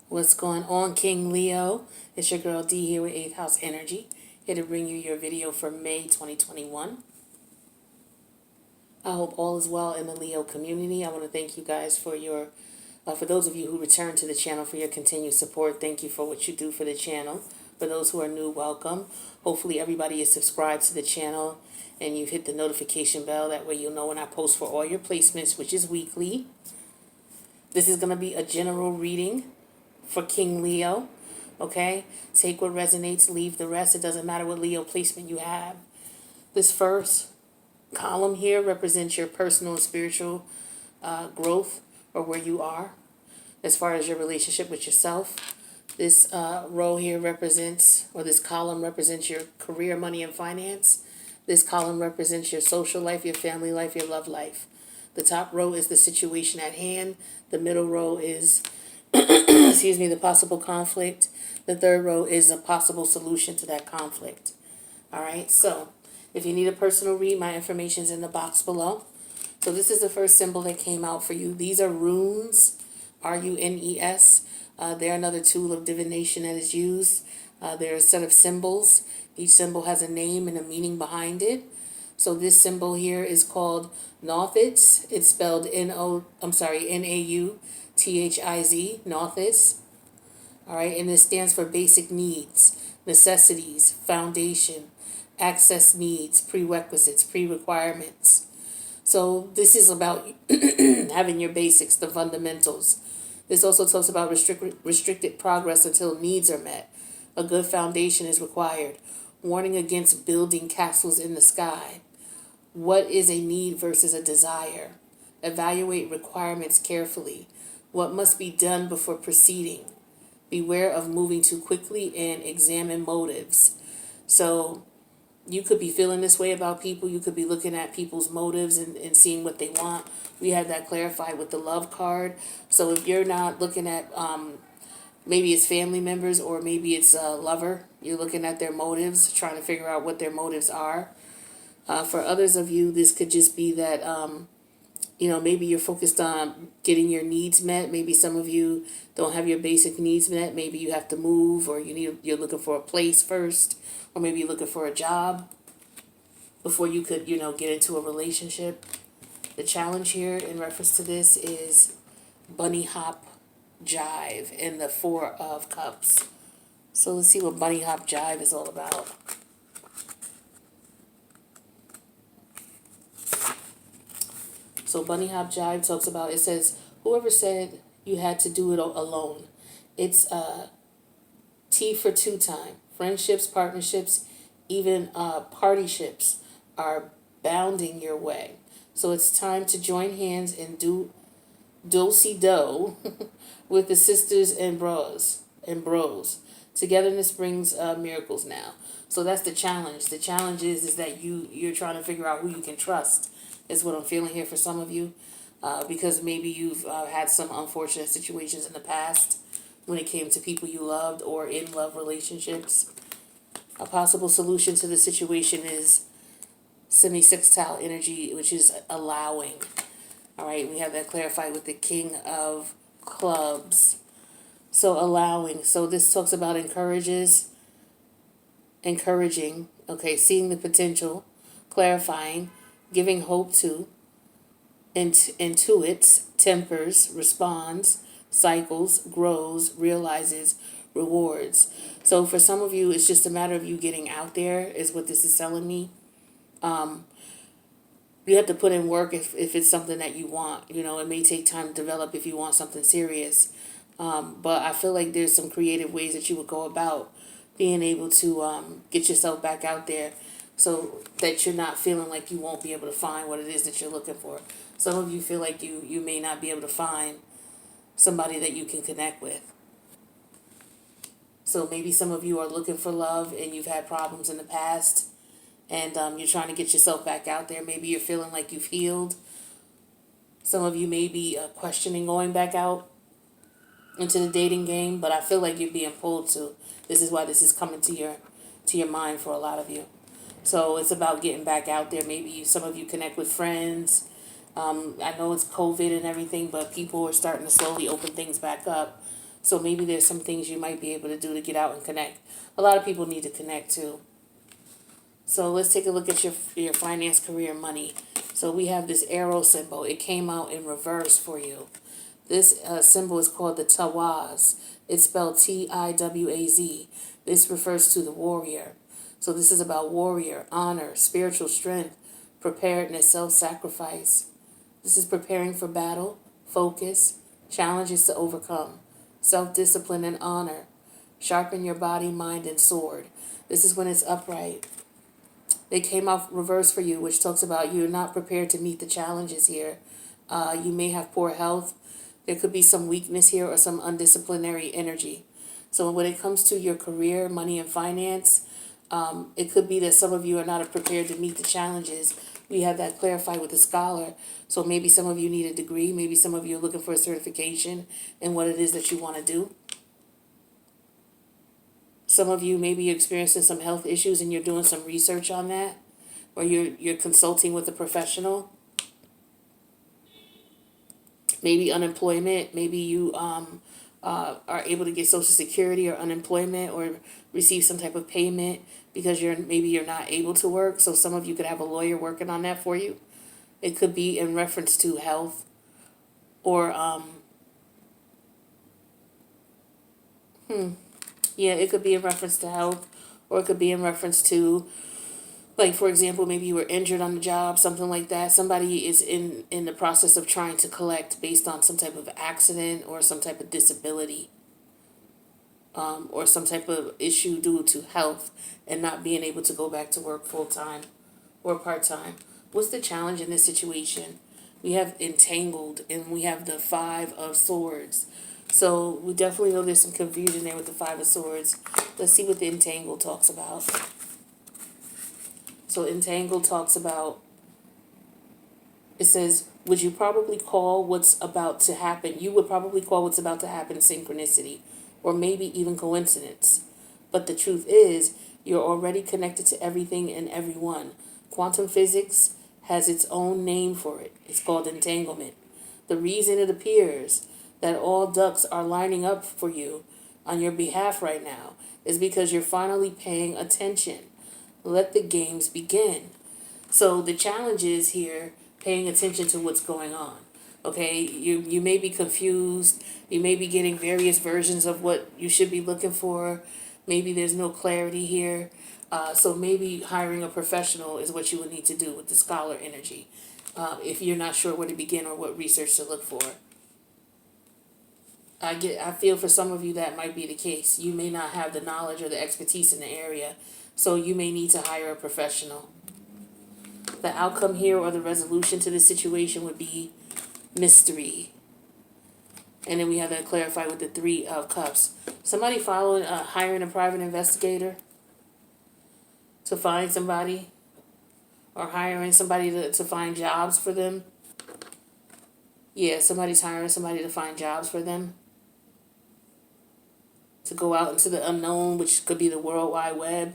What's going on, King Leo? It's your girl D here with 8th House Energy, here to bring you your video for May 2021. I hope all is well in the Leo community. I want to thank you guys for for those of you who return to the channel, for your continued support. Thank you for what you do for the channel. For those who are new, welcome. Hopefully everybody is subscribed to the channel and you've hit the notification bell. That way you'll know when I post for all your placements, which is weekly. This is going to be a general reading for King Leo, okay? Take what resonates, leave the rest. It doesn't matter what Leo placement you have. This first column here represents your personal and spiritual growth, or where you are as far as your relationship with yourself. This row here represents, or this column represents your career, money, and finance. This column represents your social life, your family life, your love life. The top row is the situation at hand. The middle row is the possible conflict. The third row is a possible solution to that conflict. All right, so if you need a personal read, my information is in the box below. So this is the first symbol that came out for you. These are runes, R-U-N-E-S. They're another tool of divination that is used. They're a set of symbols. Each symbol has a name and a meaning behind it. So this symbol here is called Nauthiz. It's spelled N-A-U-T-H-I-Z, Nauthiz. All right, and this stands for basic needs, necessities, foundation, access needs, prerequisites, pre-requirements. So this is about having your basics, the fundamentals. This also talks about restricted progress until needs are met. A good foundation is required. Warning against building castles in the sky. What is a need versus a desire? Evaluate requirements carefully. What must be done before proceeding? Beware of moving too quickly and examine motives. So you could be feeling this way about people. You could be looking at people's motives and seeing what they want. We had that clarified with the love card. So if you're not looking at, maybe it's family members or maybe it's a lover, you're looking at their motives, trying to figure out what their motives are. For others of you, this could just be that, maybe you're focused on getting your needs met. Maybe some of you don't have your basic needs met. Maybe you have to move, or you're looking for a place first, or maybe you're looking for a job before you could, get into a relationship. The challenge here in reference to this is bunny hop jive in the Four of Cups. So let's see what bunny hop jive is all about. So bunny hop jive talks about, it says, whoever said you had to do it alone. It's T for two time. Friendships, partnerships, even partyships are bounding your way. So it's time to join hands and do do-si-do with the sisters and bros. Togetherness brings miracles now. So that's the challenge. The challenge is that you're trying to figure out who you can trust, is what I'm feeling here for some of you. Because maybe you've had some unfortunate situations in the past when it came to people you loved or in love relationships. A possible solution to the situation is semi-sextile energy, which is allowing. All right, we have that clarified with the King of Clubs. So allowing. So this talks about encouraging, okay, seeing the potential, clarifying, giving hope to, intuits, tempers, responds, cycles, grows, realizes, rewards. So for some of you, it's just a matter of you getting out there, is what this is telling me. You have to put in work if it's something that you want. It may take time to develop if you want something serious. But I feel like there's some creative ways that you would go about being able to get yourself back out there, so that you're not feeling like you won't be able to find what it is that you're looking for. Some of you feel like you may not be able to find somebody that you can connect with. So maybe some of you are looking for love and you've had problems in the past, and you're trying to get yourself back out there. Maybe you're feeling like you've healed. Some of you may be questioning going back out into the dating game, but I feel like you're being pulled to. This is why this is coming to your mind for a lot of you. So it's about getting back out there. Maybe some of you connect with friends. I know it's COVID and everything, but people are starting to slowly open things back up. So maybe there's some things you might be able to do to get out and connect. A lot of people need to connect too. So let's take a look at your finance, career, money. So we have this arrow symbol. It came out in reverse for you. This symbol is called the Tawaz. It's spelled Tiwaz. This refers to the warrior. So this is about warrior, honor, spiritual strength, preparedness, self-sacrifice. This is preparing for battle, focus, challenges to overcome, self-discipline and honor. Sharpen your body, mind, and sword. This is when it's upright. They came off reverse for you, which talks about you're not prepared to meet the challenges here. You may have poor health. There could be some weakness here or some undisciplinary energy. So when it comes to your career, money, and finance, it could be that some of you are not prepared to meet the challenges. We have that clarified with the scholar. So maybe some of you need a degree. Maybe some of you are looking for a certification in what it is that you want to do. Some of you maybe you're experiencing some health issues and you're doing some research on that, or you're consulting with a professional. Maybe unemployment. Maybe you are able to get Social Security or unemployment or receive some type of payment because you're not able to work. So some of you could have a lawyer working on that for you. It could be in reference to health or yeah, it could be in reference to health, or it could be in reference to, like, for example, maybe you were injured on the job, something like that. Somebody is in the process of trying to collect based on some type of accident or some type of disability, or some type of issue due to health and not being able to go back to work full-time or part-time. What's the challenge in this situation? We have entangled, and we have the Five of Swords. So we definitely know there's some confusion there with the Five of Swords. Let's see what the entangled talks about. So entangled talks about, it says, would you probably call what's about to happen? You would probably call what's about to happen synchronicity, or maybe even coincidence. But the truth is, you're already connected to everything and everyone. Quantum physics has its own name for it. It's called entanglement. The reason it appears that all ducks are lining up for you on your behalf right now is because you're finally paying attention. Let the games begin. So the challenge is here paying attention to what's going on. Okay, you may be confused. You may be getting various versions of what you should be looking for. Maybe there's no clarity here. So maybe hiring a professional is what you would need to do with the scholar energy, if you're not sure where to begin or what research to look for. I feel for some of you that might be the case. You may not have the knowledge or the expertise in the area, so you may need to hire a professional. The outcome here or the resolution to this situation would be mystery. And then we have that clarified with the Three of Cups. Somebody hiring a private investigator to find somebody, or hiring somebody to find jobs for them. Yeah, somebody's hiring somebody to find jobs for them, to go out into the unknown, which could be the World Wide Web,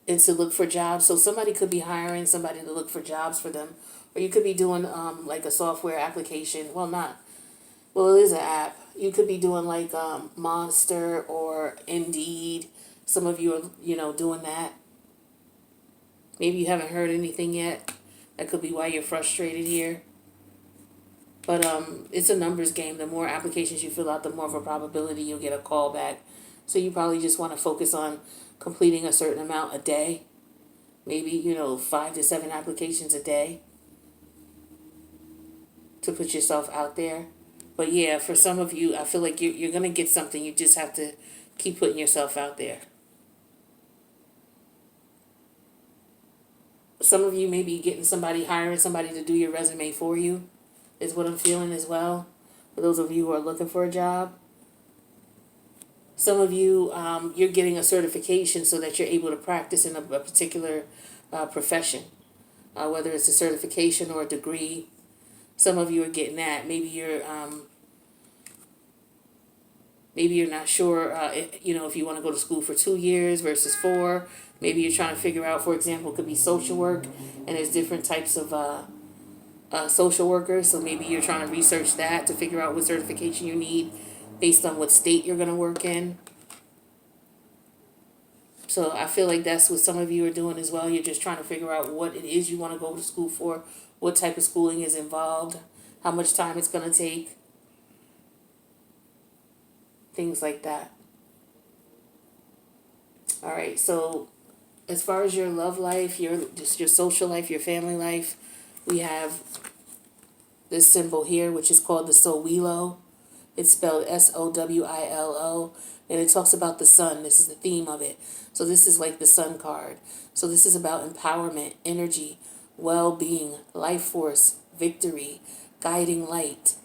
and to look for jobs. So somebody could be hiring somebody to look for jobs for them. Or you could be doing like a software application. Well, it is an app. You could be doing like Monster or Indeed. Some of you are, doing that. Maybe you haven't heard anything yet. That could be why you're frustrated here. But it's a numbers game. The more applications you fill out, the more of a probability you'll get a call back. So you probably just want to focus on completing a certain amount a day. Maybe, 5 to 7 applications a day to put yourself out there. But yeah, for some of you, I feel like you're going to get something. You just have to keep putting yourself out there. Some of you may be hiring somebody to do your resume for you, is what I'm feeling as well. For those of you who are looking for a job. Some of you, you're getting a certification so that you're able to practice in a particular profession, whether it's a certification or a degree. Some of you are getting that. Maybe you're not sure, if you want to go to school for 2 years versus 4. Maybe you're trying to figure out, for example, it could be social work, and there's different types of social workers. So maybe you're trying to research that to figure out what certification you need based on what state you're going to work in. So I feel like that's what some of you are doing as well. You're just trying to figure out what it is you want to go to school for, what type of schooling is involved, how much time it's going to take, things like that. All right, so as far as your love life, your social life, your family life, we have this symbol here, which is called the Sowilo. It's spelled Sowilo, and it talks about the sun. This is the theme of it. So this is like the sun card. So this is about empowerment, energy, well-being, life force, victory, guiding light.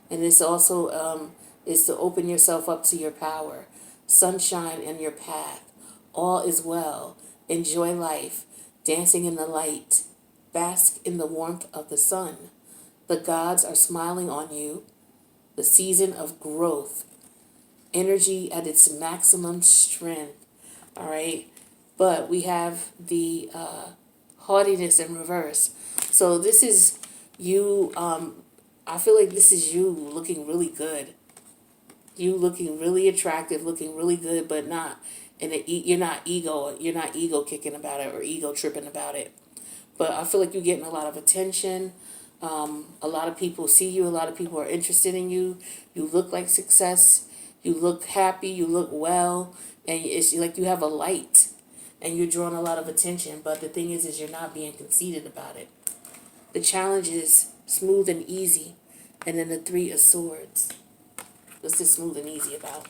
And this also is to open yourself up to your power, sunshine in your path. All is well. Enjoy life, dancing in the light, bask in the warmth of the sun. The gods are smiling on you. The season of growth, energy at its maximum strength. All right, but we have the haughtiness in reverse. So this is you. I feel like this is you looking really good. You looking really attractive, looking really good, but not you're not ego kicking about it or ego tripping about it. But I feel like you're getting a lot of attention. A lot of people see you. A lot of people are interested in you. You look like success. You look happy. You look well. And it's like you have a light. And you're drawing a lot of attention. But the thing is you're not being conceited about it. The challenge is smooth and easy. And then the 3 of Swords. What's this smooth and easy about?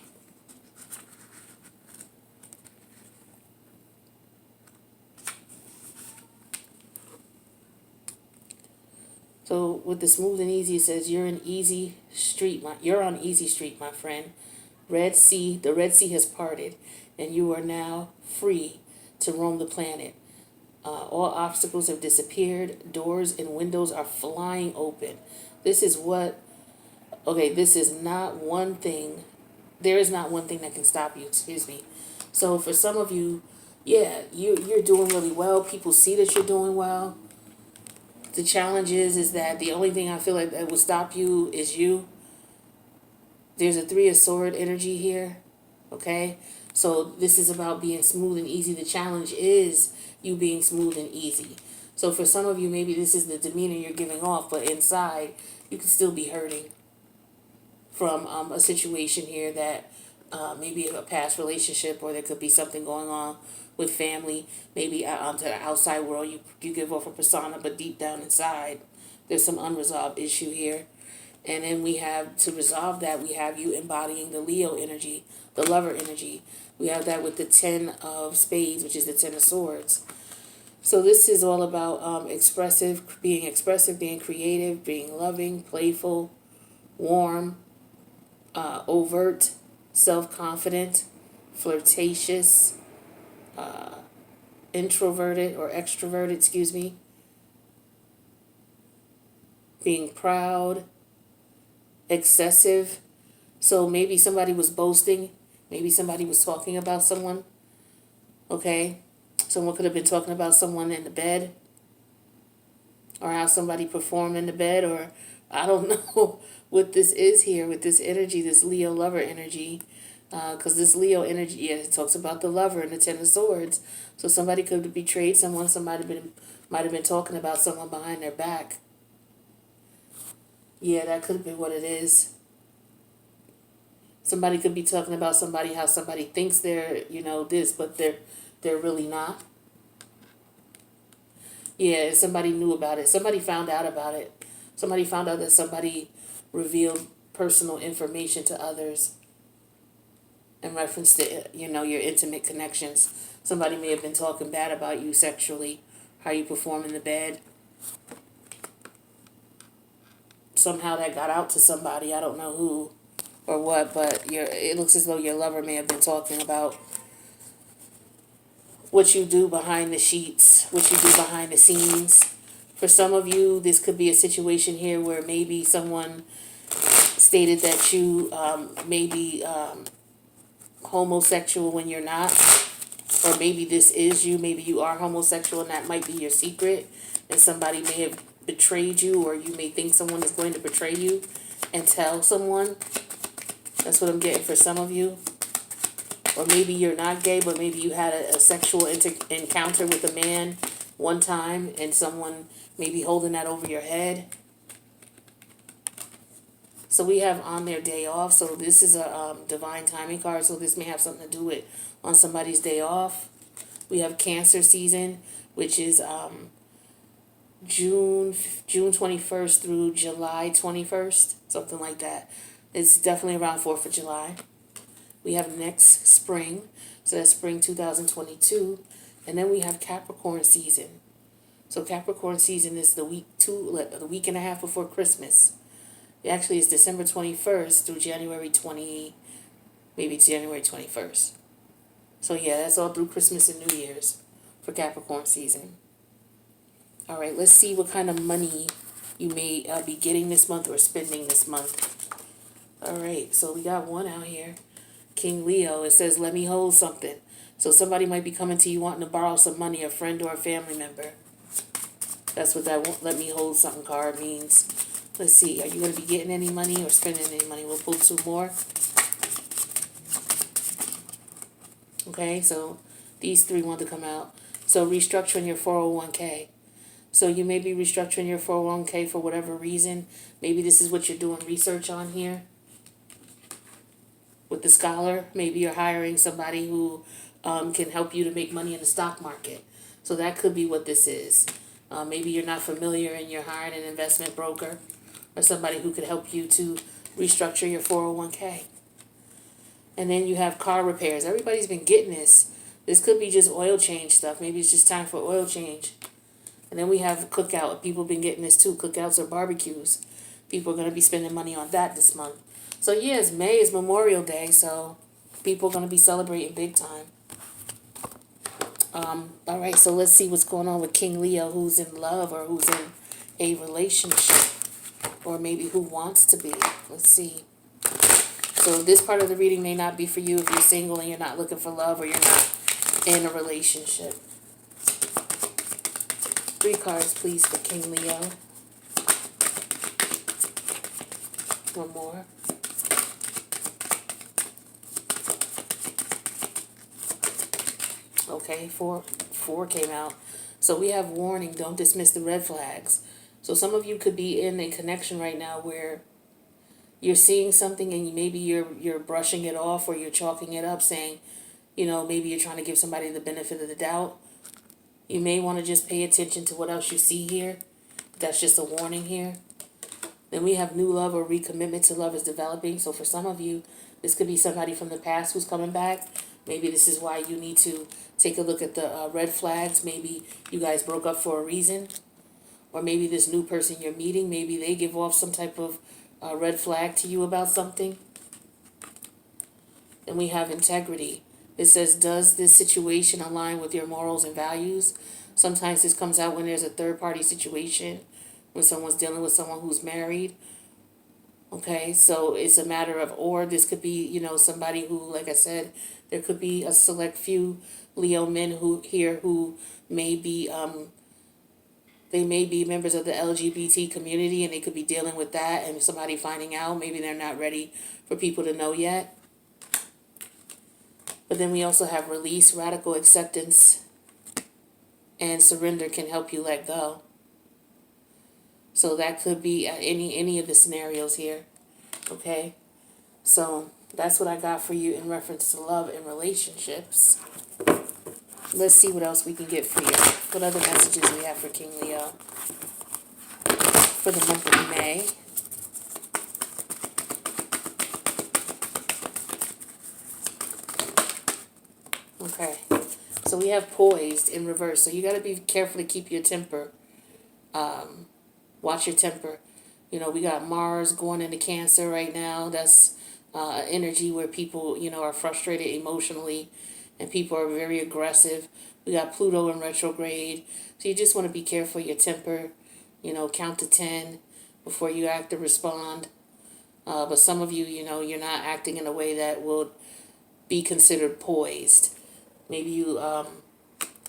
So with the smooth and easy, it says you're on easy street, my friend. The Red Sea has parted, and you are now free to roam the planet. All obstacles have disappeared. Doors and windows are flying open. This is not one thing. There is not one thing that can stop you. Excuse me. So for some of you, yeah, you're doing really well. People see that you're doing well. The challenge is that the only thing I feel like that will stop you is you. There's a 3 of Sword energy here, okay? So this is about being smooth and easy. The challenge is you being smooth and easy. So for some of you, maybe this is the demeanor you're giving off, but inside you could still be hurting from a situation here that maybe a past relationship, or there could be something going on with family, maybe onto the outside world, you give off a persona, but deep down inside, there's some unresolved issue here. And then we have, to resolve that, we have you embodying the Leo energy, the lover energy. We have that with the 10 of Spades, which is the 10 of Swords. So this is all about being creative, being loving, playful, warm, overt, self-confident, flirtatious, introverted or extroverted, being proud, excessive. So maybe somebody was boasting, maybe somebody was talking about someone, okay? Someone could have been talking about someone in the bed, or how somebody performed in the bed, or I don't know what this is here with this energy, this Leo lover energy. Because this Leo energy, yeah, it talks about the lover and the 10 of Swords. So somebody could have betrayed someone. Somebody might have been talking about someone behind their back. Yeah, that could have been what it is. Somebody could be talking about somebody, how somebody thinks they're, this, but they're really not. Yeah, somebody knew about it. Somebody found out about it. Somebody found out that somebody revealed personal information to others in reference to, your intimate connections. Somebody may have been talking bad about you sexually, how you perform in the bed. Somehow that got out to somebody, I don't know who or what, but it looks as though your lover may have been talking about what you do behind the sheets, what you do behind the scenes. For some of you, this could be a situation here where maybe someone stated that you may be homosexual when you're not, or maybe this is you, maybe you are homosexual and that might be your secret, and somebody may have betrayed you, or you may think someone is going to betray you and tell someone. That's what I'm getting for some of you. Or maybe you're not gay, but maybe you had a sexual encounter with a man one time and someone may be holding that over your head. So we have on their day off. So this is a divine timing card. So this may have something to do with on somebody's day off. We have Cancer season, which is June 21st through July 21st, something like that. It's definitely around 4th of July. We have next spring, so that's spring 2022, and then we have Capricorn season. So Capricorn season is the week and a half before Christmas. It actually is December 21st through January 20, maybe January 21st. So yeah, that's all through Christmas and New Year's for Capricorn season. All right, let's see what kind of money you may be getting this month or spending this month. All right, so we got one out here. King Leo, it says, let me hold something. So somebody might be coming to you wanting to borrow some money, a friend or a family member. That's what that let me hold something card means. Let's see, are you going to be getting any money or spending any money? We'll pull two more. Okay, so these three want to come out. So restructuring your 401k. So you may be restructuring your 401k for whatever reason. Maybe this is what you're doing research on here. With the scholar, maybe you're hiring somebody who can help you to make money in the stock market. So that could be what this is. Maybe you're not familiar and you're hiring an investment broker or somebody who could help you to restructure your 401k. And then you have car repairs. Everybody's been getting this. This could be just oil change stuff. Maybe it's just time for oil change. And then we have cookout. People have been getting this too. Cookouts or barbecues. People are going to be spending money on that this month. So yes, May is Memorial Day, so people are going to be celebrating big time. All right, so let's see what's going on with King Leo, who's in love or who's in a relationship, or maybe who wants to be. Let's see. So this part of the reading may not be for you if you're single and you're not looking for love or you're not in a relationship. 3 cards, please, for King Leo. One more. Okay, four came out. So we have warning, don't dismiss the red flags. So some of you could be in a connection right now where you're seeing something and maybe you're brushing it off or you're chalking it up, saying, maybe you're trying to give somebody the benefit of the doubt. You may want to just pay attention to what else you see here. That's just a warning here. Then we have new love or recommitment to love is developing. So for some of you, this could be somebody from the past who's coming back. Maybe this is why you need to take a look at the red flags. Maybe you guys broke up for a reason. Or maybe this new person you're meeting, maybe they give off some type of red flag to you about something. Then we have integrity. It says, does this situation align with your morals and values? Sometimes this comes out when there's a third-party situation, when someone's dealing with someone who's married. Okay, so it's a matter of, or this could be, somebody who, like I said, there could be a select few Leo men who may be, they may be members of the LGBT community and they could be dealing with that and somebody finding out. Maybe they're not ready for people to know yet. But then we also have release, radical acceptance, and surrender can help you let go. So that could be any of the scenarios here. Okay? So that's what I got for you in reference to love and relationships. Let's see what else we can get for you. What other messages we have for King Leo for the month of May. Okay. So we have poised in reverse. So you got to be careful to keep your temper. Watch your temper. We got Mars going into Cancer right now. That's energy where people, are frustrated emotionally and people are very aggressive. We got Pluto in retrograde. So you just want to be careful of your temper. Count to 10 before you act or respond. But some of you, you're not acting in a way that will be considered poised. Maybe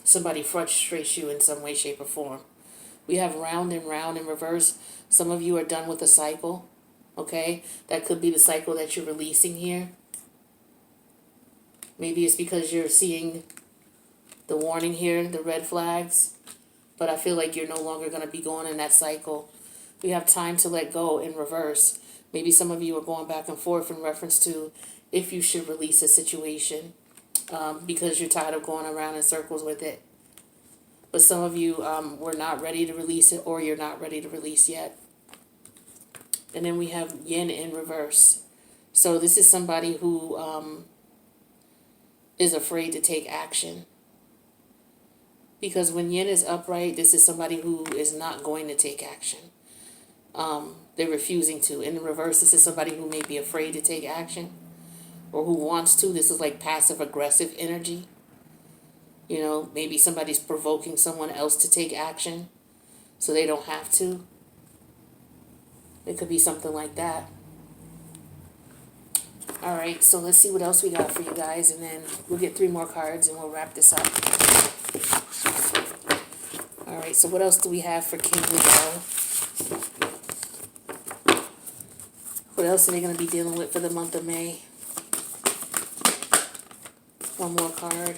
somebody frustrates you in some way, shape, or form. We have round and round in reverse. Some of you are done with a cycle. Okay? That could be the cycle that you're releasing here. Maybe it's because you're seeing the warning here, the red flags. But I feel like you're no longer going to be going in that cycle. We have time to let go in reverse. Maybe some of you are going back and forth in reference to if you should release a situation because you're tired of going around in circles with it. But some of you were not ready to release it, or you're not ready to release yet. And then we have yin in reverse. So this is somebody who is afraid to take action. Because when yin is upright, this is somebody who is not going to take action. They're refusing to. In reverse, this is somebody who may be afraid to take action or who wants to. This is like passive aggressive energy. You know, maybe somebody's provoking someone else to take action so they don't have to. It could be something like that. All right, so let's see what else we got for you guys, and then we'll get 3 more cards and we'll wrap this up. All right, so what else do we have for King Leo? What else are they going to be dealing with for the month of May? One more card.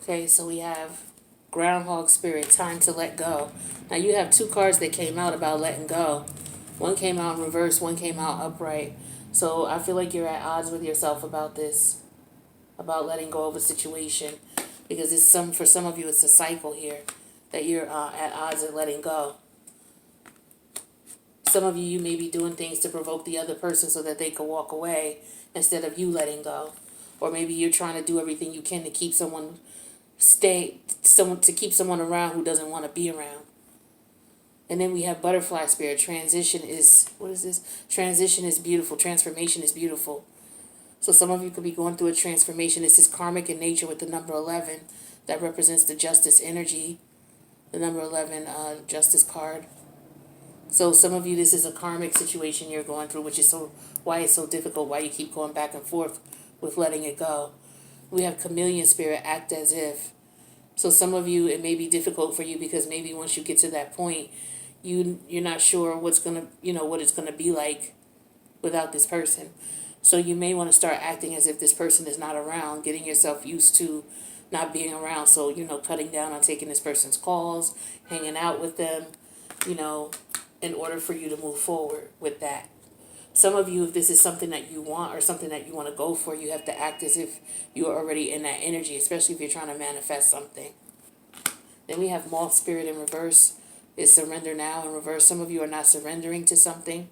Okay, so we have Groundhog Spirit, time to let go. Now you have 2 cards that came out about letting go. One came out in reverse, one came out upright. So I feel like you're at odds with yourself about this, about letting go of a situation. Because it's for some of you, it's a cycle here that you're at odds of letting go. Some of you may be doing things to provoke the other person so that they can walk away instead of you letting go. Or maybe you're trying to do everything you can to keep someone keep someone around who doesn't want to be around. And then we have Butterfly Spirit. Transition is, what is this? Transition is beautiful. Transformation is beautiful. So some of you could be going through a transformation. This is karmic in nature with the number 11. That represents the justice energy. The number 11 justice card. So some of you, this is a karmic situation you're going through, which is why it's so difficult, why you keep going back and forth with letting it go. We have Chameleon Spirit, act as if. So some of you, it may be difficult for you because maybe once you get to that point, you're not sure what's gonna, what it's gonna be like without this person. So you may want to start acting as if this person is not around, getting yourself used to not being around. So, cutting down on taking this person's calls, hanging out with them, in order for you to move forward with that. Some of you, if this is something that you want or something that you want to go for, you have to act as if you're already in that energy, especially if you're trying to manifest something. Then we have Moth Spirit in reverse. Is surrender now in reverse. Some of you are not surrendering to something.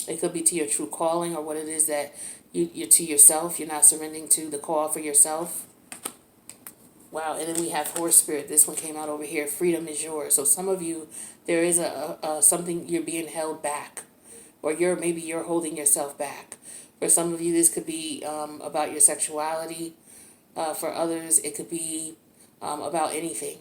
It could be to your true calling or what it is that you're to yourself. You're not surrendering to the call for yourself. Wow, and then we have Horse Spirit. This one came out over here. Freedom is yours. So some of you, there is something you're being held back. Or maybe you're holding yourself back. For some of you, this could be about your sexuality. For others, it could be about anything.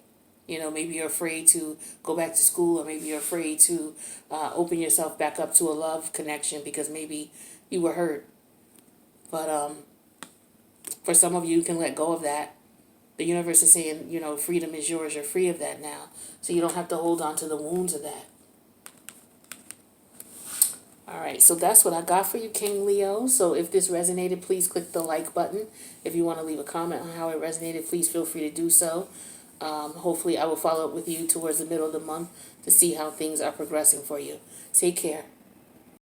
Maybe you're afraid to go back to school, or maybe you're afraid to open yourself back up to a love connection because maybe you were hurt. But for some of you, you can let go of that. The universe is saying, freedom is yours. You're free of that now. So you don't have to hold on to the wounds of that. All right, so that's what I got for you, King Leo. So if this resonated, please click the like button. If you want to leave a comment on how it resonated, please feel free to do so. Hopefully I will follow up with you towards the middle of the month to see how things are progressing for you. Take care.